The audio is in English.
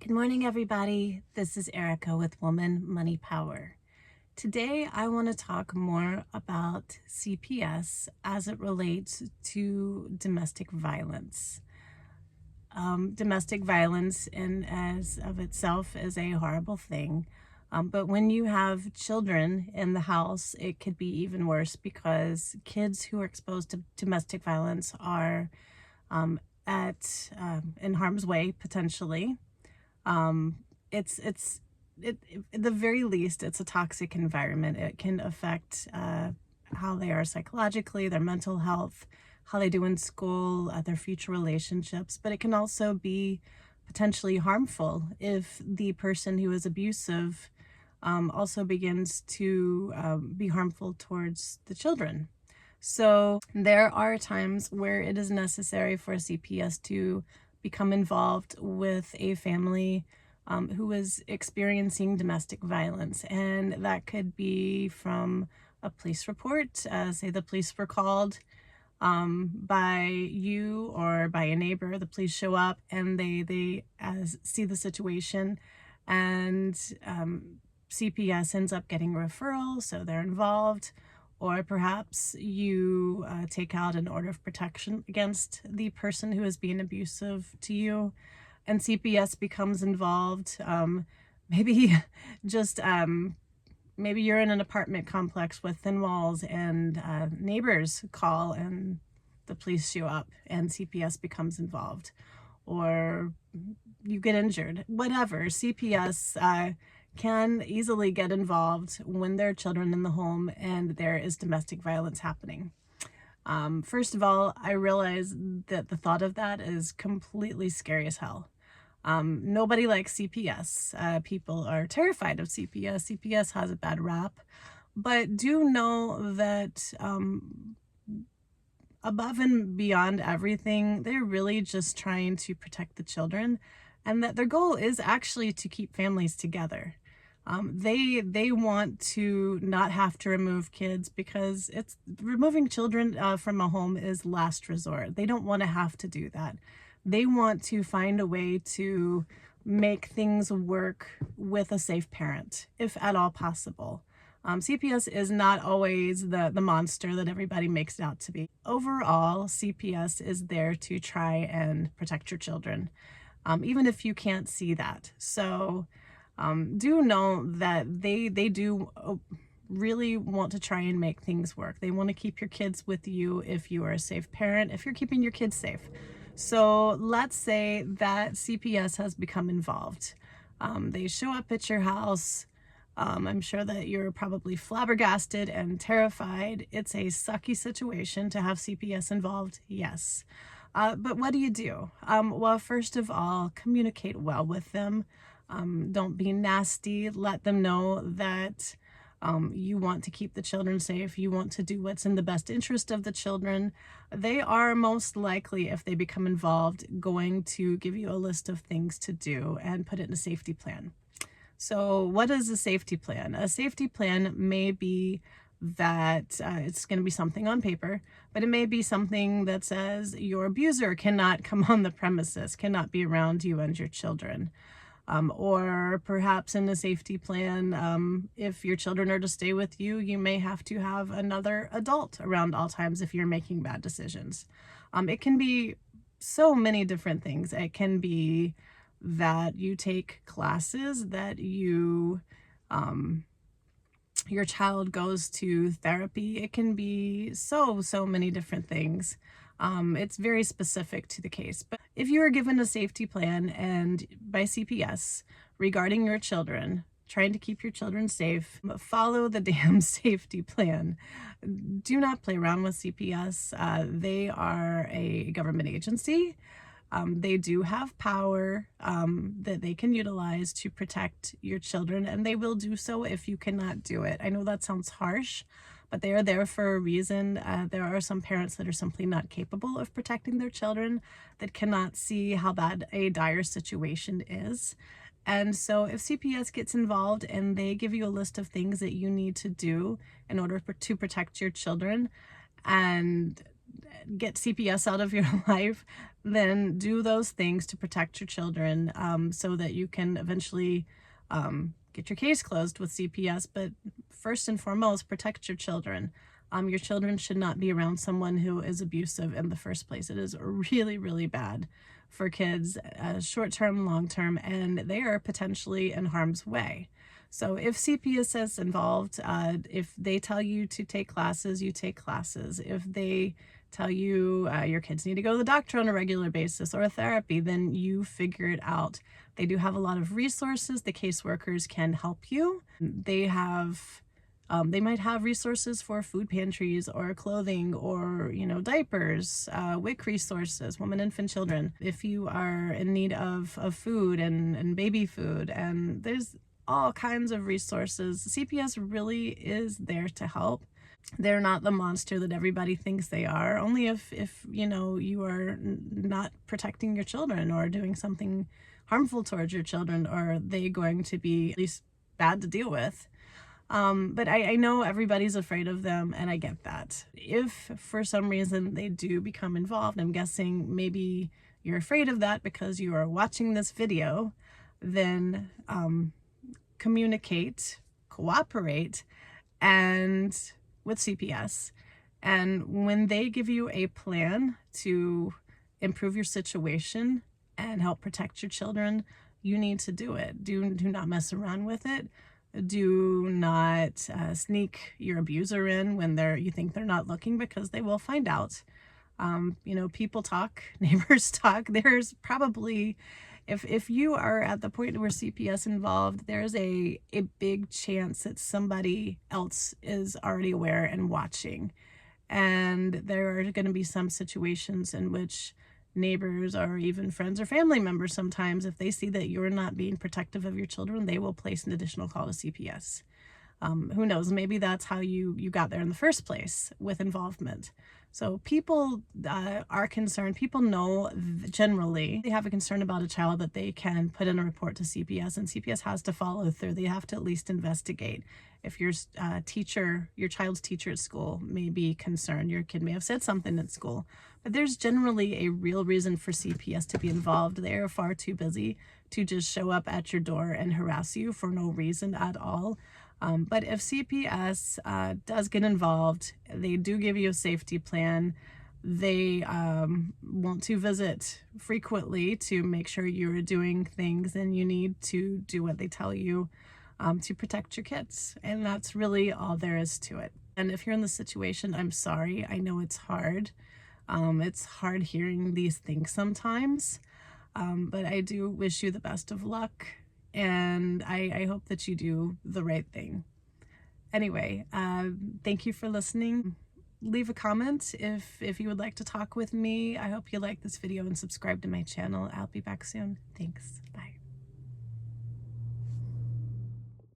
Good morning, everybody. This is Erica with Woman Money Power. Today, I want to talk more about CPS as it relates to domestic violence. Domestic violence, in as of itself, is a horrible thing. But when you have children in the house, it could be even worse because kids who are exposed to domestic violence are in harm's way potentially. um at the very least, it's a toxic environment. It can affect how they are psychologically, their mental health, how they do in school, their future relationships. But it can also be potentially harmful if the person who is abusive also begins to be harmful towards the children. So there are times where it is necessary for a CPS to become involved with a family who is experiencing domestic violence. And that could be from a police report. Say the police were called by you or by a neighbor. The police show up and they see the situation, and CPS ends up getting a referral, so they're involved. Or perhaps you take out an order of protection against the person who is being abusive to you, and CPS becomes involved. Maybe just maybe you're in an apartment complex with thin walls, and neighbors call and the police show up and CPS becomes involved. Or you get injured, whatever. CPS can easily get involved when there are children in the home and there is domestic violence happening. First of all, I realize that the thought of that is completely scary as hell. Nobody likes CPS. People are terrified of CPS. CPS has a bad rap, but do know that above and beyond everything, they're really just trying to protect the children, and that their goal is actually to keep families together. They want to not have to remove kids, because it's removing children from a home is last resort. They don't want to have to do that. They want to find a way to make things work with a safe parent, if at all possible. CPS is not always the monster that everybody makes it out to be. Overall, CPS is there to try and protect your children, even if you can't see that. So do know that they do really want to try and make things work. They want to keep your kids with you if you are a safe parent, if you're keeping your kids safe. So let's say that CPS has become involved. They show up at your house. I'm sure that you're probably flabbergasted and terrified. It's a sucky situation to have CPS involved, yes. But what do you do? Well, first of all, communicate well with them. Don't be nasty. Let them know that you want to keep the children safe. You want to do what's in the best interest of the children. They are most likely, if they become involved, going to give you a list of things to do and put it in a safety plan. So what is a safety plan? A safety plan may be that it's going to be something on paper, but it may be something that says your abuser cannot come on the premises, cannot be around you and your children. Or perhaps in a safety plan, if your children are to stay with you, you may have to have another adult around all times if you're making bad decisions. It can be so many different things. It can be that you take classes, that your child goes to therapy. It can be so many different things. It's very specific to the case. But if you are given a safety plan and by CPS regarding your children, trying to keep your children safe, follow the damn safety plan. Do not play around with CPS. They are a government agency. They do have power that they can utilize to protect your children, and they will do so if you cannot do it. I know that sounds harsh, but they are there for a reason. There are some parents that are simply not capable of protecting their children, that cannot see how bad a dire situation is. And so if CPS gets involved and they give you a list of things that you need to do in order to protect your children and get CPS out of your life, then do those things to protect your children, so that you can eventually get your case closed with CPS. But first and foremost, protect your children. Your children should not be around someone who is abusive in the first place. It is really, really bad for kids, short term, long term, and they are potentially in harm's way. So if CPS is involved, if they tell you to take classes, you take classes. If they tell you your kids need to go to the doctor on a regular basis or a therapy, then you figure it out. They do have a lot of resources. The caseworkers can help you. They might have resources for food pantries or clothing or, diapers, WIC resources, women, infant, children. If you are in need of food and baby food, and there's all kinds of resources. CPS really is there to help. They're not the monster that everybody thinks they are, only if you are not protecting your children or doing something harmful towards your children, are they going to be at least bad to deal with. But I know everybody's afraid of them, and I get that. If for some reason they do become involved, I'm guessing maybe you're afraid of that because you are watching this video, then communicate, cooperate, and with CPS. And when they give you a plan to improve your situation and help protect your children, you need to do it. Do not mess around with it. Do not sneak your abuser in when you think they're not looking, because they will find out. People talk, neighbors talk. There's probably, if you are at the point where CPS involved, there's a big chance that somebody else is already aware and watching. And there are going to be some situations in which neighbors or even friends or family members, sometimes if they see that you're not being protective of your children, they will place an additional call to CPS. Who knows, maybe that's how you got there in the first place, with involvement. So people are concerned. People know generally they have a concern about a child that they can put in a report to CPS, and CPS has to follow through. They have to at least investigate. If your child's teacher at school may be concerned, your kid may have said something at school, but there's generally a real reason for CPS to be involved. They are far too busy to just show up at your door and harass you for no reason at all. But if CPS does get involved, they do give you a safety plan. They want to visit frequently to make sure you're doing things and you need to do what they tell you to protect your kids. And that's really all there is to it. And if you're in the situation, I'm sorry. I know it's hard. It's hard hearing these things sometimes. But I do wish you the best of luck. And I hope that you do the right thing. Anyway, thank you for listening. Leave a comment if you would like to talk with me. I hope you like this video and subscribe to my channel. I'll be back soon. Thanks. Bye.